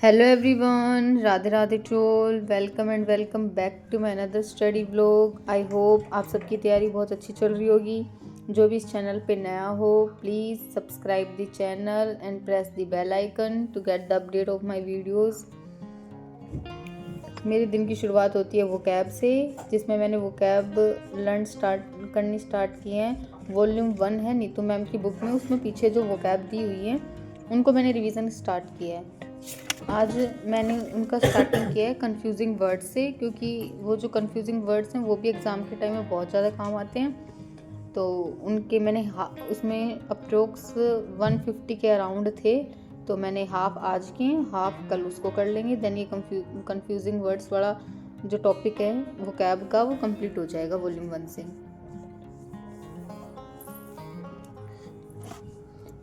Hello everyone, Radhe Radhe टोल। Welcome and welcome back to my another study blog. I hope आप सबकी तैयारी बहुत अच्छी चल रही होगी। जो भी इस चैनल पे नया हो, please subscribe the channel and press the bell icon to get the update of my videos. मेरे दिन की शुरुआत होती है वोकैब से, जिसमें मैंने वोकैब करनी स्टार्ट की हैं। वॉल्यूम 1 है नीतू मैम की बुक में, उसमें पीछे जो वोकैब दी हुई है उनको मैंने रिवीजन स्टार्ट किया है। आज मैंने उनका स्टार्टिंग किया है कंफ्यूजिंग वर्ड्स से, क्योंकि वो जो कंफ्यूजिंग वर्ड्स हैं वो भी एग्ज़ाम के टाइम में बहुत ज़्यादा काम आते हैं। तो उनके मैंने उसमें अप्रोक्स 150 के अराउंड थे, तो मैंने हाफ आज किए, हाफ कल उसको कर लेंगे। देन ये कंफ्यूजिंग वर्ड्स वाला जो टॉपिक है वो कैब का, वो कंप्लीट हो जाएगा वॉल्यूम 1 से।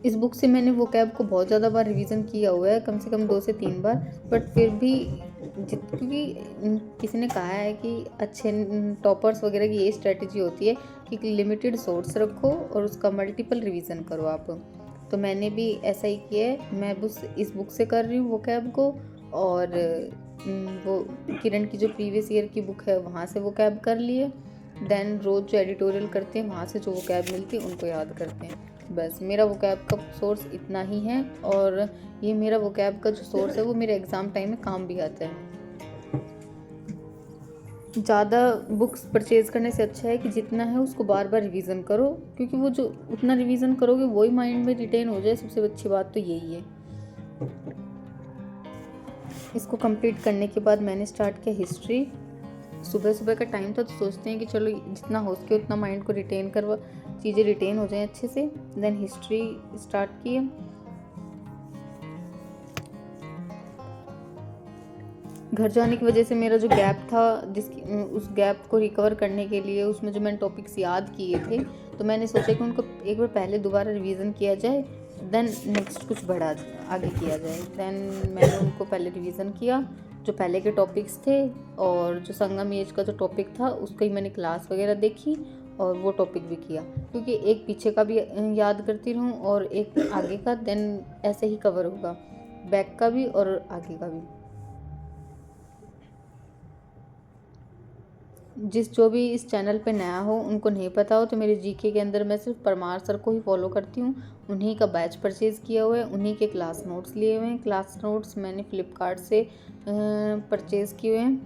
इस बुक से मैंने वो कैब को बहुत ज़्यादा बार रिवीजन किया हुआ है, कम से कम 2 से 3 बार। बट फिर भी क्योंकि किसी ने कहा है कि अच्छे टॉपर्स वगैरह की ये स्ट्रेटजी होती है कि लिमिटेड सोर्स रखो और उसका मल्टीपल रिवीजन करो आप। तो मैंने भी ऐसा ही किया है। मैं बस इस बुक से कर रही हूँ वो कैब को, और वो किरण की जो प्रीवियस ईयर की बुक है वहाँ से वो कैब कर लिए। देन रोज़ जो एडिटोरियल करते हैं वहाँ से जो वो कैब मिलती है उनको याद करते हैं। बस मेरा वोकैब का सोर्स इतना ही है, और ये मेरा वोकैब का जो सोर्स है वो मेरे एग्ज़ाम टाइम में काम भी आता है। ज़्यादा बुक्स परचेज़ करने से अच्छा है कि जितना है उसको बार बार रिवीजन करो, क्योंकि वो जो उतना रिवीजन करोगे वही माइंड में रिटेन हो जाए। सबसे अच्छी बात तो यही है। इसको कंप्लीट करने के बाद मैंने स्टार्ट किया हिस्ट्री। सुबह सुबह का टाइम था, तो सोचते हैं कि चलो जितना हो सके उतना माइंड को रिटेन करवा, चीज़ें रिटेन हो जाएं अच्छे से। देन हिस्ट्री स्टार्ट किए। घर जाने की वजह से मेरा जो गैप था, उस गैप को रिकवर करने के लिए उसमें जो मैंने टॉपिक्स याद किए थे, तो मैंने सोचा कि उनको एक बार पहले दोबारा रिवीजन किया जाए, देन नेक्स्ट कुछ बढ़ा आगे किया जाए। देन मैंने उनको पहले रिवीजन किया, जो पहले के टॉपिक्स थे, और जो संगम एज का जो टॉपिक था उसका ही मैंने क्लास वगैरह देखी और वो टॉपिक भी किया, क्योंकि एक पीछे का भी याद करती रहूँ और एक आगे का। देन ऐसे ही कवर होगा, बैक का भी और आगे का भी। जो भी इस चैनल पे नया हो, उनको नहीं पता हो, तो मेरे जीके के अंदर मैं सिर्फ परमार सर को ही फॉलो करती हूँ। उन्हीं का बैच परचेज़ किया हुआ है, उन्हीं के क्लास नोट्स लिए हुए हैं। क्लास नोट्स मैंने फ्लिपकार्ट से परचेज़ किए हुए हैं,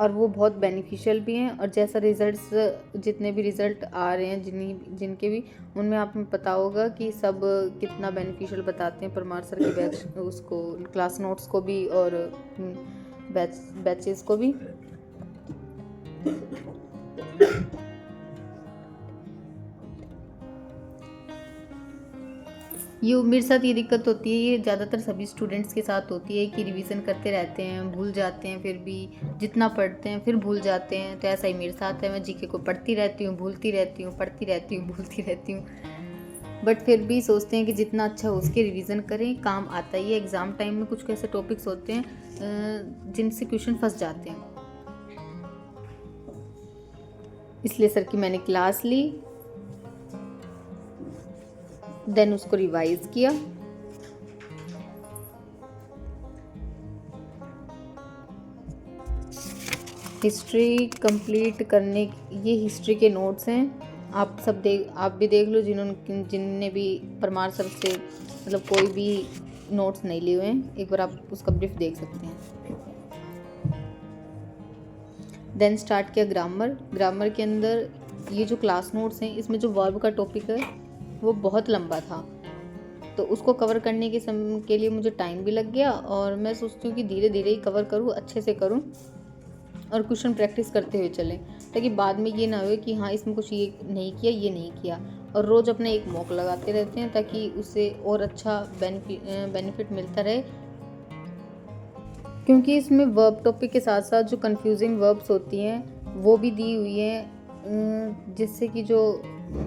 और वो बहुत बेनिफिशियल भी हैं। और जैसा रिज़ल्ट्स, जितने भी रिज़ल्ट आ रहे हैं जिनके भी, उनमें आपको पता होगा कि सब कितना बेनिफिशियल बताते हैं परमार सर के बैच, उसको क्लास नोट्स को भी और बैचेस को भी। मेरे साथ ये दिक्कत होती है, ये ज़्यादातर सभी स्टूडेंट्स के साथ होती है कि रिवीजन करते रहते हैं, भूल जाते हैं, फिर भी जितना पढ़ते हैं फिर भूल जाते हैं। तो ऐसा ही मेरे साथ है, मैं जीके को पढ़ती रहती हूँ, भूलती रहती हूँ, पढ़ती रहती हूँ, भूलती रहती हूँ। बट फिर भी सोचते हैं कि जितना अच्छा हो उसके रिवीजन करें, काम आता ही है। एग्ज़ाम टाइम में कुछ ऐसे टॉपिक्स होते हैं जिनसे क्वेश्चन फंस जाते हैं, इसलिए सर की मैंने क्लास ली, देन उसको रिवाइज किया। हिस्ट्री कंप्लीट करने, ये हिस्ट्री के नोट्स हैं। आप भी देख लो, जिनने भी परमार सर से मतलब कोई भी नोट्स नहीं लिए हुए हैं, एक बार आप उसका ब्रीफ देख सकते हैं। देन स्टार्ट किया ग्रामर के अंदर ये जो क्लास नोट्स हैं, इसमें जो वर्ब का टॉपिक है वो बहुत लंबा था, तो उसको कवर करने के लिए मुझे टाइम भी लग गया। और मैं सोचती हूँ कि धीरे धीरे ही कवर करूँ, अच्छे से करूँ, और क्वेश्चन प्रैक्टिस करते हुए चलें, ताकि बाद में ये ना हो कि हाँ इसमें कुछ ये नहीं किया, ये नहीं किया। और रोज़ अपने एक मॉक लगाते रहते हैं, ताकि उससे और अच्छा बेनिफिट मिलता रहे। क्योंकि इसमें वर्ब टॉपिक के साथ साथ जो कंफ्यूजिंग वर्ब्स होती हैं वो भी दी हुई हैं, जिससे कि जो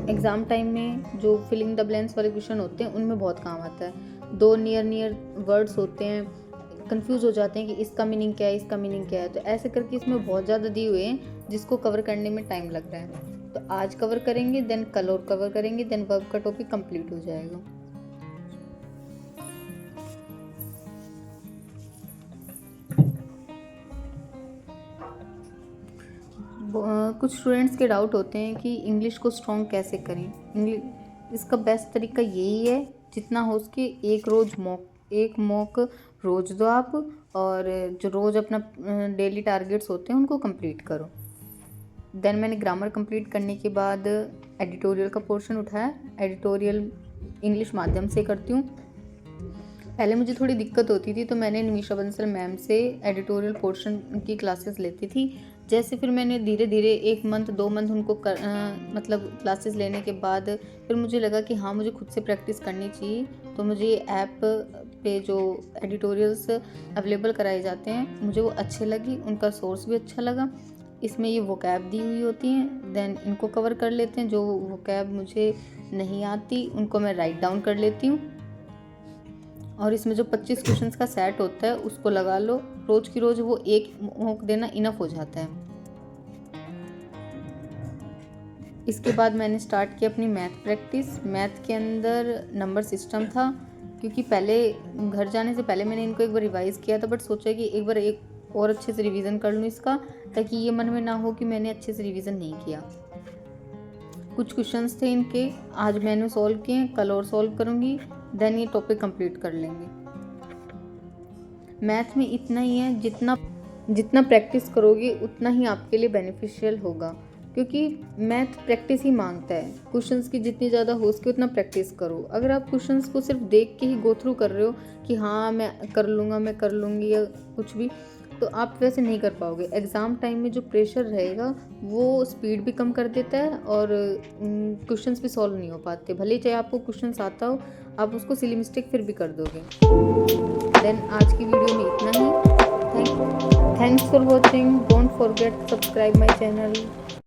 एग्ज़ाम टाइम में जो फिलिंग द ब्लैंक्स वाले क्वेश्चन होते हैं उनमें बहुत काम आता है। 2 नियर वर्ड्स होते हैं, कंफ्यूज हो जाते हैं कि इसका मीनिंग क्या है, इसका मीनिंग क्या है। तो ऐसे करके इसमें बहुत ज़्यादा दिए हुए हैं, जिसको कवर करने में टाइम लग रहा है। तो आज कवर करेंगे, देन कल और कवर करेंगे, देन वर्ब का टॉपिक कंप्लीट हो जाएगा। कुछ स्टूडेंट्स के डाउट होते हैं कि इंग्लिश को स्ट्रॉन्ग कैसे करें। इसका बेस्ट तरीका यही है, जितना हो सके एक मॉक रोज़ दो आप, और जो रोज़ अपना डेली टारगेट्स होते हैं उनको कंप्लीट करो। देन मैंने ग्रामर कंप्लीट करने के बाद एडिटोरियल का पोर्शन उठाया। एडिटोरियल इंग्लिश माध्यम से करती हूँ। पहले मुझे थोड़ी दिक्कत होती थी, तो मैंने निमिषा बंसल मैम से एडिटोरियल पोर्शन की क्लासेस लेती थी। जैसे फिर मैंने धीरे धीरे 1 मंथ 2 मंथ उनको मतलब क्लासेस लेने के बाद फिर मुझे लगा कि हाँ, मुझे खुद से प्रैक्टिस करनी चाहिए। तो मुझे ऐप पे जो एडिटोरियल्स अवेलेबल कराए जाते हैं मुझे वो अच्छे लगी, उनका सोर्स भी अच्छा लगा। इसमें ये वोकैब दी हुई होती हैं, देन इनको कवर कर लेते हैं। जो वोकैब मुझे नहीं आती उनको मैं राइट डाउन कर लेती हूँ, और इसमें जो 25 क्वेश्चंस का सेट होता है उसको लगा लो। रोज़ की रोज़ वो एक मॉक देना इनफ हो जाता है। इसके बाद मैंने स्टार्ट किया अपनी मैथ प्रैक्टिस। मैथ के अंदर नंबर सिस्टम था, क्योंकि पहले घर जाने से पहले मैंने इनको एक बार रिवाइज़ किया था, बट सोचा कि एक बार एक और अच्छे से रिवीजन कर लूँ इसका, ताकि ये मन में ना हो कि मैंने अच्छे से रिवीजन नहीं किया। कुछ क्वेश्चंस थे इनके, आज मैंने सॉल्व किए, कल और सॉल्व करूँगी, देन ये टॉपिक कंप्लीट कर लेंगे। मैथ में इतना ही है, जितना प्रैक्टिस करोगे उतना ही आपके लिए बेनिफिशियल होगा, क्योंकि मैथ प्रैक्टिस ही मांगता है। क्वेश्चंस की जितनी ज़्यादा हो सके उतना प्रैक्टिस करो। अगर आप क्वेश्चंस को सिर्फ देख के ही गो थ्रू कर रहे हो कि हाँ मैं कर लूँगा, मैं कर लूँगी या कुछ भी, तो आप वैसे नहीं कर पाओगे। एग्ज़ाम टाइम में जो प्रेशर रहेगा वो स्पीड भी कम कर देता है, और क्वेश्चंस भी सॉल्व नहीं हो पाते। भले चाहे आपको क्वेश्चंस आता हो, आप उसको सिली मिस्टेक फिर भी कर दोगे। देन आज की वीडियो में इतना ही। Thanks for watching. Don't forget subscribe my channel.